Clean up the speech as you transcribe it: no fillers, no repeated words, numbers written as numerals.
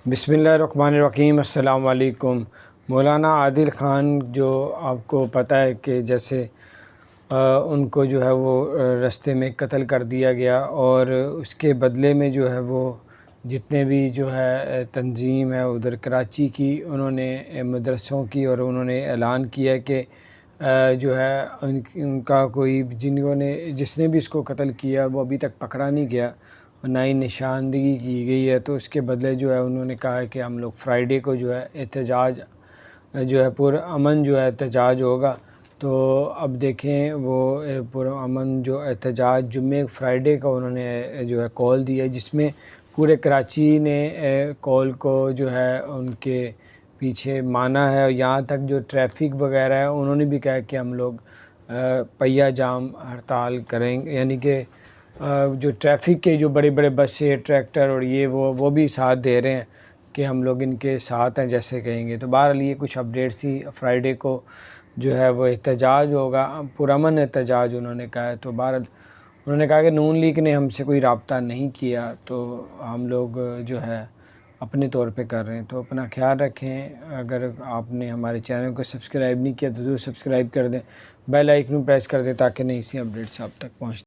बिस्मिल्लाहिर्रहमानिर्रहीम। अस्सलाम वालेकुम। मौलाना आदिल ख़ान जो आपको पता है कि जैसे उनको जो है वो रास्ते में कत्ल कर दिया गया और उसके बदले में जो है वो जितने भी जो है तंजीम है उधर कराची की, उन्होंने मदरसों की और उन्होंने ऐलान किया कि जो है उनका कोई जिसने भी इसको कत्ल किया वो अभी तक पकड़ा नहीं गया और ना ही निशानदही की गई है। तो उसके बदले जो है उन्होंने कहा है कि हम लोग फ्राइडे को जो है एहतजाज जो है पुरअमन जो है एहतजाज होगा। तो अब देखें वो पुरअमन जो एहतजाज जुम्मे फ्राइडे का उन्होंने जो है कॉल दिया, जिसमें पूरे कराची ने कॉल को जो है उनके पीछे माना है। यहाँ तक जो ट्रैफिक वगैरह है उन्होंने भी कहा कि हम लोग पहिया जाम हड़ताल करेंगे, यानी कि जो ट्रैफिक के जो बड़े बड़े बसें, ट्रैक्टर और ये वो भी साथ दे रहे हैं कि हम लोग इनके साथ हैं जैसे कहेंगे। तो बहरहाल ये कुछ अपडेट्स थी। फ्राइडे को जो है वो एहतजाज होगा, पुरअमन एहतजाज उन्होंने कहा है। तो बहरहाल उन्होंने कहा कि नून लीग ने हमसे कोई रब्ता नहीं किया, तो हम लोग जो है अपने तौर पे कर रहे हैं। तो अपना ख्याल रखें। अगर आपने हमारे चैनल को सब्सक्राइब नहीं किया तो ज़रूर सब्सक्राइब कर दें, बेल आइकन प्रेस कर दें ताकि नई सी अपडेट्स आप तक पहुँच